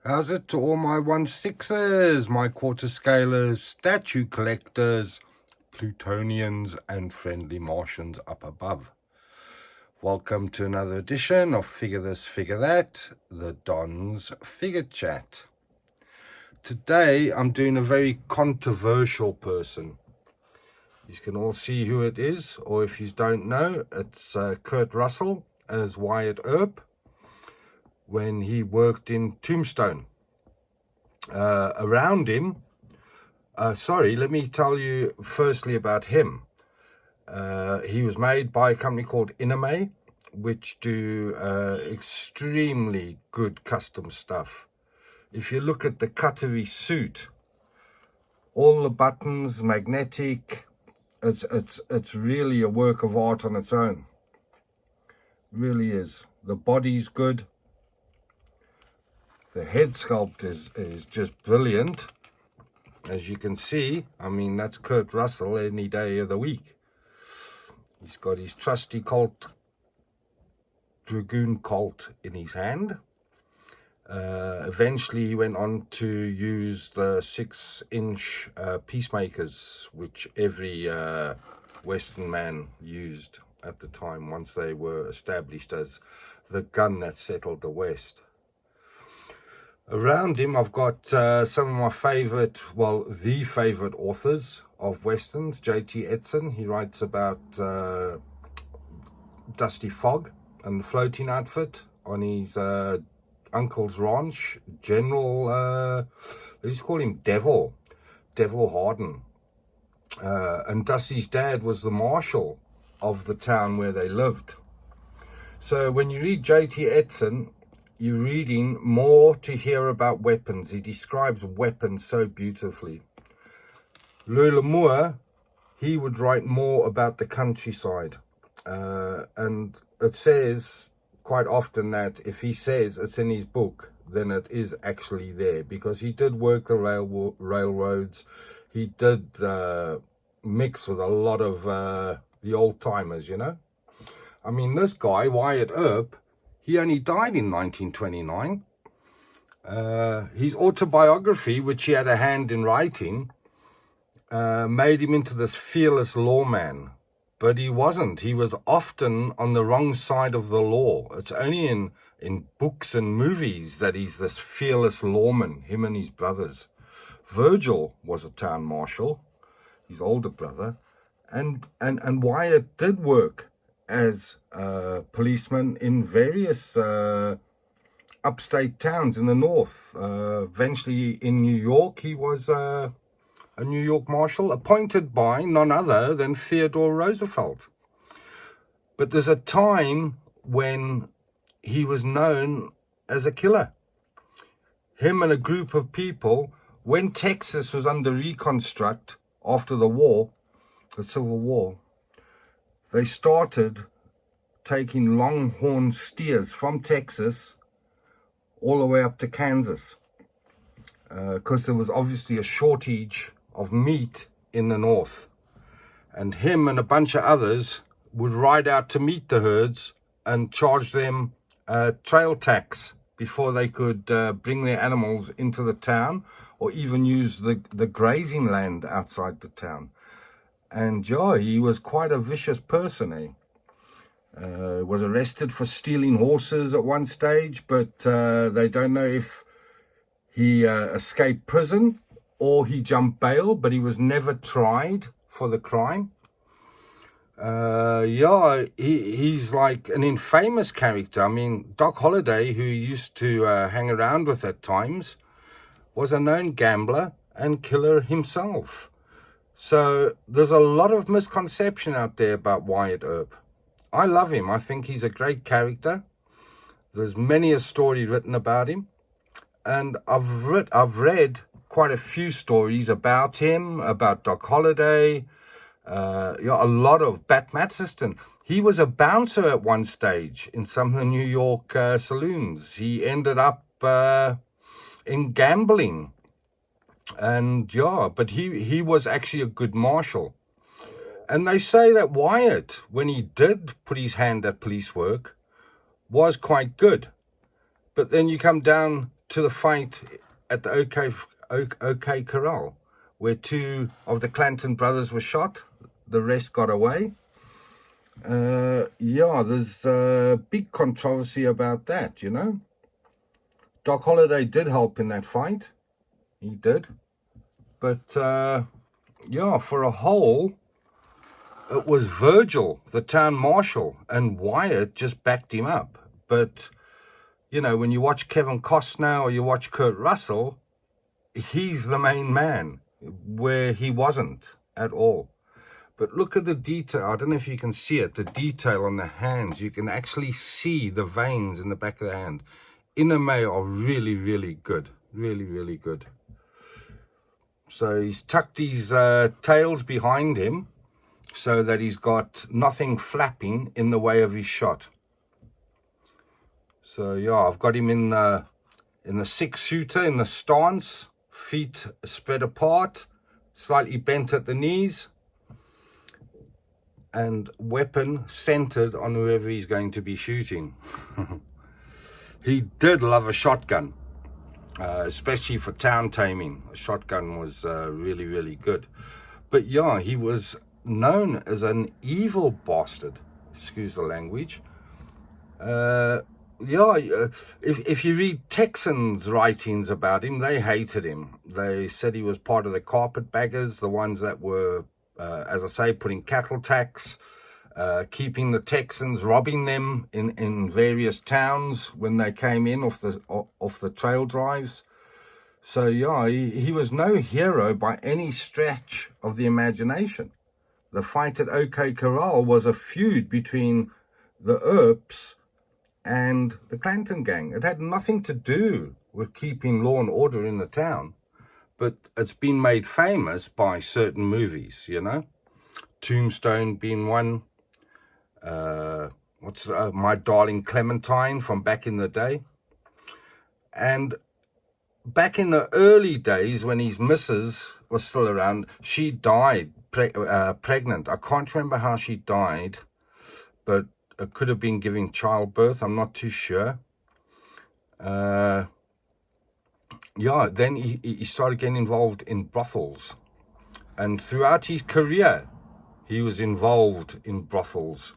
How's it to all my 1/6ers, my quarter scalers, statue collectors, Plutonians and friendly Martians up above? Welcome to another edition of Figure This, Figure That, the Don's Figure Chat. Today I'm doing a very controversial person. You can all see who it is, or if you don't know, it's Kurt Russell as Wyatt Earp when he worked in Tombstone. Around him, let me tell you firstly about him. He was made by a company called Iminime, which do extremely good custom stuff. If you look at the cut of his suit, all the buttons, magnetic, it's really a work of art on its own. It really is. The body's good. The head sculpt is just brilliant. As you can see, I mean, that's Kurt Russell any day of the week. He's got his trusty Dragoon Colt in his hand. Eventually he went on to use the 6-inch peacemakers, which every Western man used at the time once they were established as the gun that settled the West. Around him I've got some of my the favorite authors of Westerns. J.T. Edson, he writes about Dusty Fog and the floating outfit on his uncle's ranch. General, they used to call him Devil Harden. And Dusty's dad was the marshal of the town where they lived. So when you read J.T. Edson, you're reading more to hear about weapons. He describes weapons so beautifully. Moore, he would write more about the countryside. And it says quite often that if he says it's in his book, then it is actually there, because he did work the railroads. He did mix with a lot of the old timers, you know. I mean, this guy, Wyatt Earp, he only died in 1929. His autobiography, which he had a hand in writing, made him into this fearless lawman. But he wasn't. He was often on the wrong side of the law. It's only in books and movies that he's this fearless lawman, him and his brothers. Virgil was a town marshal, his older brother. And Wyatt did work as a policeman in various upstate towns in the north. Eventually in New York, he was a New York marshal appointed by none other than Theodore Roosevelt. But there's a time when he was known as a killer. Him and a group of people, when Texas was under reconstruct after the war, the Civil War, they started taking longhorn steers from Texas all the way up to Kansas, because there was obviously a shortage of meat in the north. And him and a bunch of others would ride out to meet the herds and charge them trail tax before they could bring their animals into the town or even use the grazing land outside the town. And yeah, he was quite a vicious person, was arrested for stealing horses at one stage, but they don't know if he escaped prison or he jumped bail, but he was never tried for the crime. He's like an infamous character. I mean, Doc Holliday, who he used to hang around with at times, was a known gambler and killer himself. So there's a lot of misconception out there about Wyatt Earp. I love him. I think he's a great character. There's many a story written about him. And I've read quite a few stories about him, about Doc Holliday, a lot of Bat Matsiston. He was a bouncer at one stage in some of the New York saloons. He ended up in gambling. And but he was actually a good marshal. And they say that Wyatt, when he did put his hand at police work, was quite good. But then you come down to the fight at the OK Corral, where 2 of the Clanton brothers were shot. The rest got away. Yeah, there's a big controversy about that, you know. Doc Holliday did help in that fight. He did. But, yeah, for a whole, it was Virgil, the town marshal, and Wyatt just backed him up. But, you know, when you watch Kevin Costner or you watch Kurt Russell, he's the main man, where he wasn't at all. But look at the detail. I don't know if you can see it, the detail on the hands. You can actually see the veins in the back of the hand. Iminime are really, really good. Really, really good. So he's tucked his tails behind him so that he's got nothing flapping in the way of his shot. So yeah, I've got him in the 6-shooter, in the stance, feet spread apart, slightly bent at the knees, and weapon centered on whoever he's going to be shooting. He did love a shotgun, especially for town taming. A shotgun was really, really good. But yeah, he was known as an evil bastard, excuse the language. Yeah, if you read Texans' writings about him, they hated him. They said he was part of the carpetbaggers, the ones that were, as I say, putting cattle tax, keeping the Texans, robbing them in various towns when they came in off the trail drives. So yeah, he was no hero by any stretch of the imagination. The fight at OK Corral was a feud between the Earps and the Clanton gang. It had nothing to do with keeping law and order in the town, but it's been made famous by certain movies, you know. Tombstone being one. My Darling Clementine from back in the day. And back in the early days when his missus was still around, she died pregnant. I can't remember how she died, but it could have been giving childbirth. I'm not too sure. Yeah, then he started getting involved in brothels. And throughout his career, he was involved in brothels.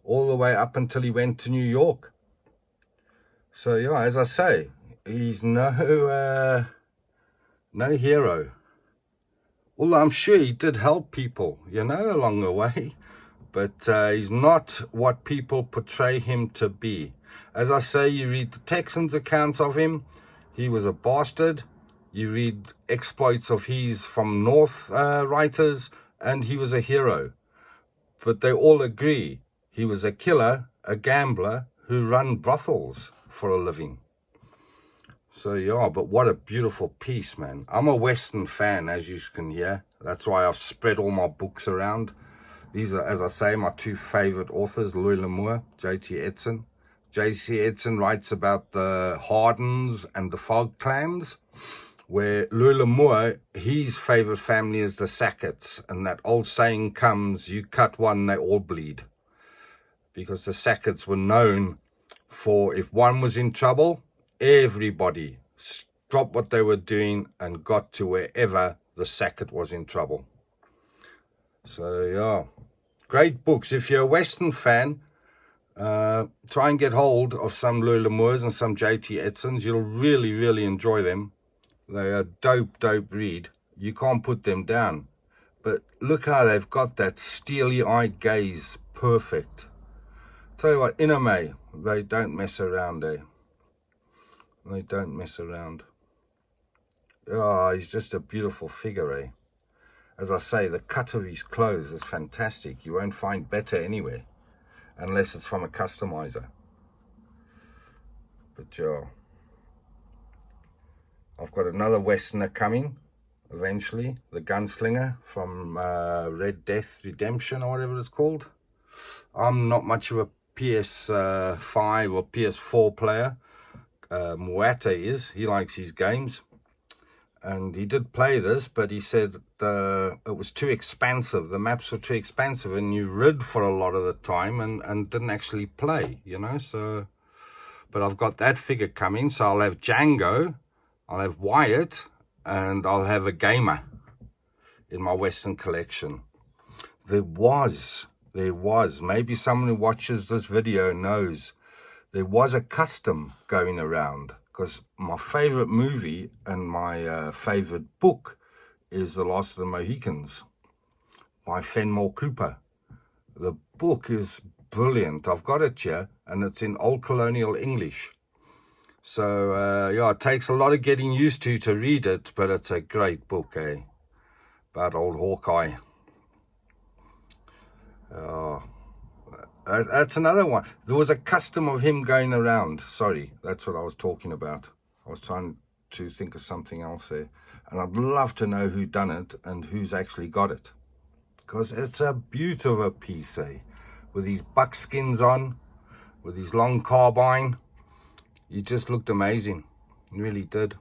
All the way up until he went to New York. So yeah, as I say, he's no hero. Although I'm sure he did help people, you know, along the way. But he's not what people portray him to be. As I say, you read the Texans' accounts of him, he was a bastard. You read exploits of his from North writers, and he was a hero. But they all agree he was a killer, a gambler, who ran brothels for a living. So yeah, but what a beautiful piece, man. I'm a Western fan, as you can hear. That's why I've spread all my books around. These are, as I say, my 2 favorite authors, Louis L'Amour, J.T. Edson. J.C. Edson writes about the Hardens and the Fog clans, where Louis L'Amour, his favorite family is the Sacketts. And that old saying comes, you cut one, they all bleed. Because the Sacketts were known for, if one was in trouble, everybody stopped what they were doing and got to wherever the Sackett was in trouble. So yeah, great books. If you're a Western fan, try and get hold of some Louis L'Amours and some J.T. Edsons. You'll really, really enjoy them. They are dope read. You can't put them down. But look how they've got that steely-eyed gaze. Perfect. Tell you what, Iminime, they don't mess around, eh? They don't mess around. Oh, he's just a beautiful figure, eh? As I say, the cut of his clothes is fantastic. You won't find better anywhere, unless it's from a customizer. But yeah, I've got another Westerner coming eventually, the Gunslinger from Red Death Redemption or whatever it's called. I'm not much of a PS5 or PS4 player. Wyatt is. He likes his games. And he did play this, but he said it was too expansive. The maps were too expansive, and you rid for a lot of the time and didn't actually play, you know. So, But I've got that figure coming, so I'll have Django, I'll have Wyatt, and I'll have a gamer in my Western collection. There was, maybe someone who watches this video knows, there was a custom going around, because my favorite movie and my favorite book is The Last of the Mohicans by Fenimore Cooper. The book is brilliant. I've got it here, and it's in old colonial English. So, yeah, it takes a lot of getting used to read it, but it's a great book, about old Hawkeye. That's another one. There was a custom of him going around. Sorry, that's what I was talking about. I was trying to think of something else there. And I'd love to know who done it and who's actually got it. Because it's a beautiful piece, with these buckskins on, with his long carbine. He just looked amazing. He really did.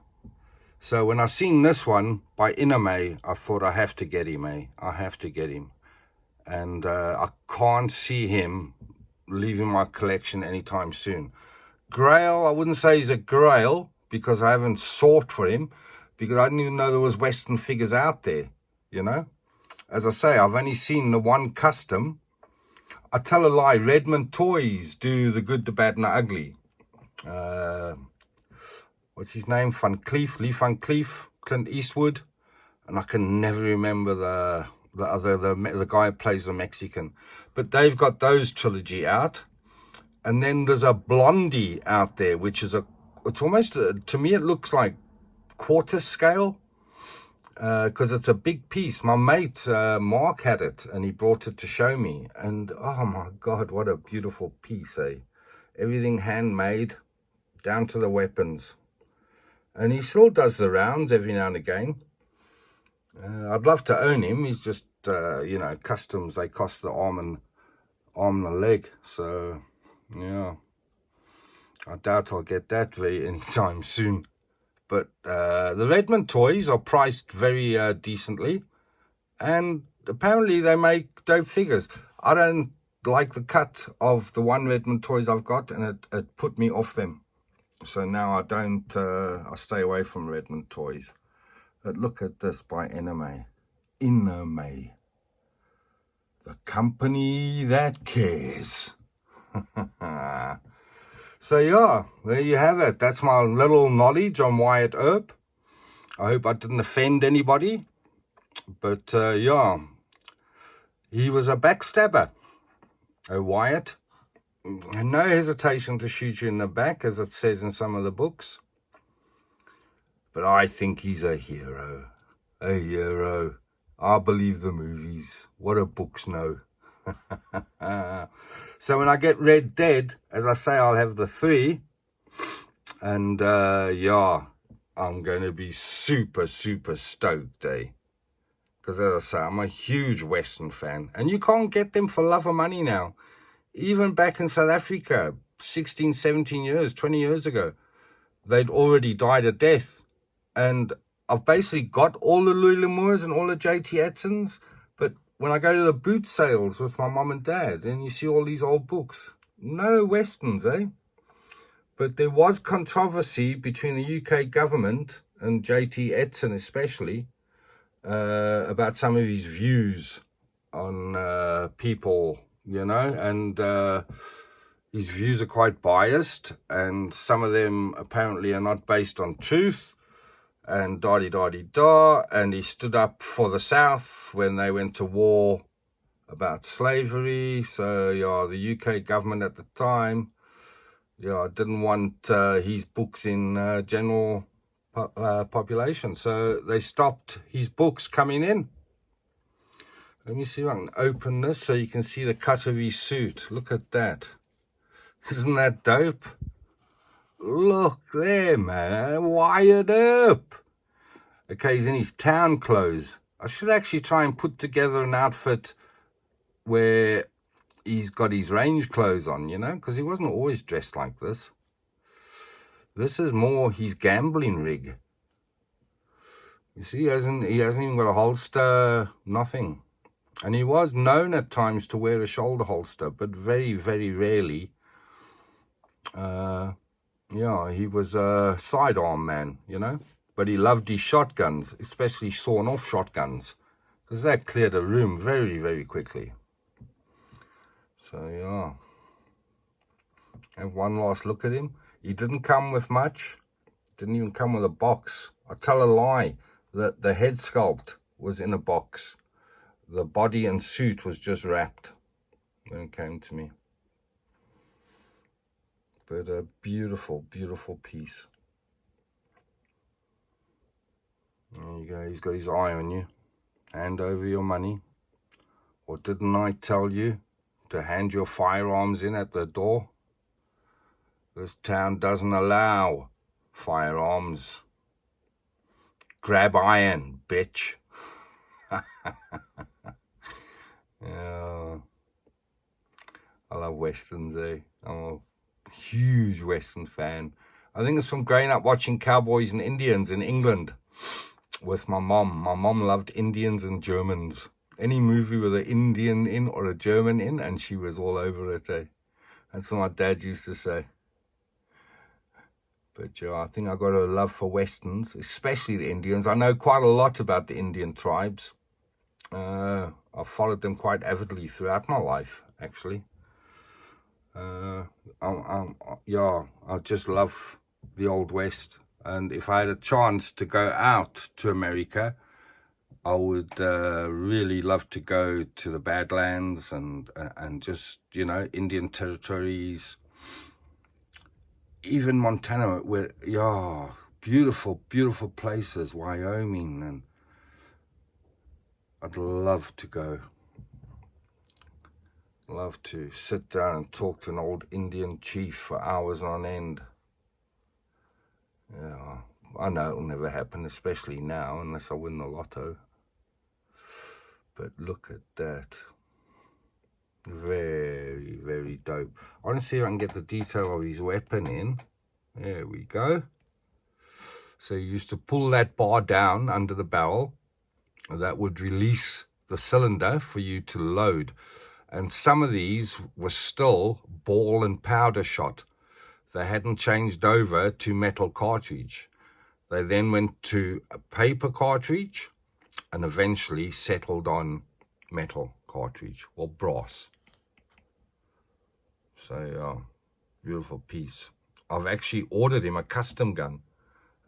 So when I seen this one by Iminime, I thought I have to get him, I have to get him. And I can't see him leaving my collection anytime soon. Grail, I wouldn't say he's a grail, because I haven't sought for him, because I didn't even know there was Western figures out there, you know. As I say, I've only seen the one custom. I tell a lie, Redmond Toys do the good, the bad, and the ugly. What's his name? Lee Van Cleef, Clint Eastwood, and I can never remember the guy who plays the Mexican. But they've got those trilogy out, and then there's a Blondie out there, which is it's almost, to me it looks like quarter scale, because it's a big piece. My mate Mark had it, and he brought it to show me, and oh my God, what a beautiful piece, everything handmade down to the weapons. And he still does the rounds every now and again. I'd love to own him. He's just, you know, customs, they cost the arm and the leg. So, yeah, I doubt I'll get that anytime soon. But the Redmond toys are priced very decently. And apparently they make dope figures. I don't like the cut of the one Redmond toys I've got, and it put me off them. So now I don't, I stay away from Redmond toys. But look at this by Iminime. Iminime. The company that cares. So yeah, there you have it. That's my little knowledge on Wyatt Earp. I hope I didn't offend anybody. But yeah, he was a backstabber. Wyatt. And no hesitation to shoot you in the back, as it says in some of the books. But I think he's a hero. A hero. I believe the movies. What do books know? So when I get Red Dead, as I say, I'll have the 3. And yeah, I'm going to be super, super stoked, Because as I say, I'm a huge Western fan. And you can't get them for love or money now. Even back in South Africa, 16, 17 years, 20 years ago, they'd already died a death. And I've basically got all the Louis L'Amours and all the JT Edsons, but when I go to the boot sales with my mum and dad, and you see all these old books, no Westerns, But there was controversy between the UK government and JT Edson especially, about some of his views on people, you know, and his views are quite biased, and some of them apparently are not based on truth, and da-di-da-di-da, and he stood up for the South when they went to war about slavery. So, yeah, the UK government at the time, yeah, didn't want his books in general population, so they stopped his books coming in. Let me see if I can open this so you can see the cut of his suit. Look at that. Isn't that dope? Look there, man. Wyatt Earp. Okay, he's in his town clothes. I should actually try and put together an outfit where he's got his range clothes on, you know, because he wasn't always dressed like this. This is more his gambling rig. You see, he hasn't even got a holster, nothing. And he was known at times to wear a shoulder holster, but very, very rarely. Yeah, he was a sidearm man, you know. But he loved his shotguns, especially sawn-off shotguns, because that cleared a room very, very quickly. So, yeah. And one last look at him. He didn't come with much. Didn't even come with a box. I tell a lie. The head sculpt was in a box. The body and suit was just wrapped when it came to me. But a beautiful, beautiful piece. There you go. He's got his eye on you. Hand over your money. Or didn't I tell you to hand your firearms in at the door? This town doesn't allow firearms. Grab iron, bitch. Yeah. I love Westerns, eh? I'm a huge Western fan. I think it's from growing up watching cowboys and Indians in England with my mom. My mom loved Indians and Germans. Any movie with an Indian in or a German in, and she was all over it, eh? That's what my dad used to say. But yeah, I think I got a love for Westerns, especially the Indians. I know quite a lot about the Indian tribes. I've followed them quite avidly throughout my life, actually. Yeah, I just love the Old West. And if I had a chance to go out to America, I would really love to go to the Badlands and just, you know, Indian territories, even Montana, where, yeah, beautiful, beautiful places, Wyoming, and I'd love to go. Love to sit down and talk to an old Indian chief for hours on end. Yeah, I know it'll never happen, especially now, unless I win the lotto. But look at that. Very, very dope. I want to see if I can get the detail of his weapon in. There we go. So you used to pull that bar down under the barrel. That would release the cylinder for you to load. And some of these were still ball and powder shot. They hadn't changed over to metal cartridge. They then went to a paper cartridge and eventually settled on metal cartridge or brass. So, beautiful piece. I've actually ordered him a custom gun,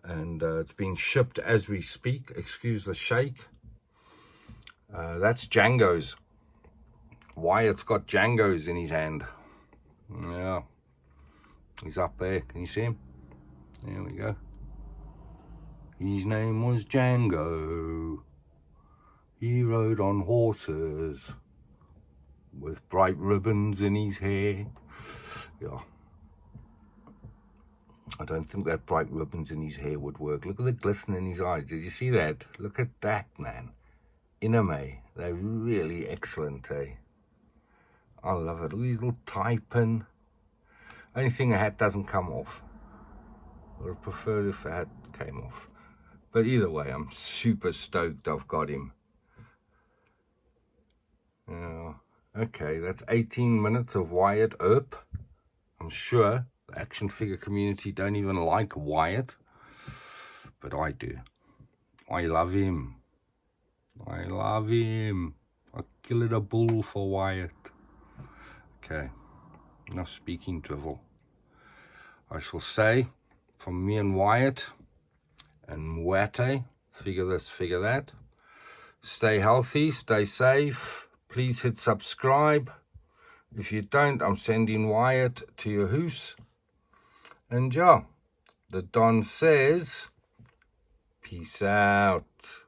and it's being shipped as we speak. Excuse the shake. That's Django's. Wyatt's got Django's in his hand. Yeah. He's up there. Can you see him? There we go. His name was Django. He rode on horses with bright ribbons in his hair. Yeah. I don't think that bright ribbons in his hair would work. Look at the glisten in his eyes. Did you see that? Look at that, man. Iminime. They're really excellent, eh? I love it. Look at his little tie pin. Only thing, the hat doesn't come off. I would have preferred if the hat came off. But either way, I'm super stoked I've got him. Okay, that's 18 minutes of Wyatt Earp. I'm sure the action figure community don't even like Wyatt, but I do. I love him. I love him. I'd kill it a bull for Wyatt. Okay, enough speaking drivel. I shall say, from me and Wyatt and Mwate, figure this, figure that. Stay healthy, stay safe. Please hit subscribe. If you don't, I'm sending Wyatt to your house. And yeah, the Don says, peace out.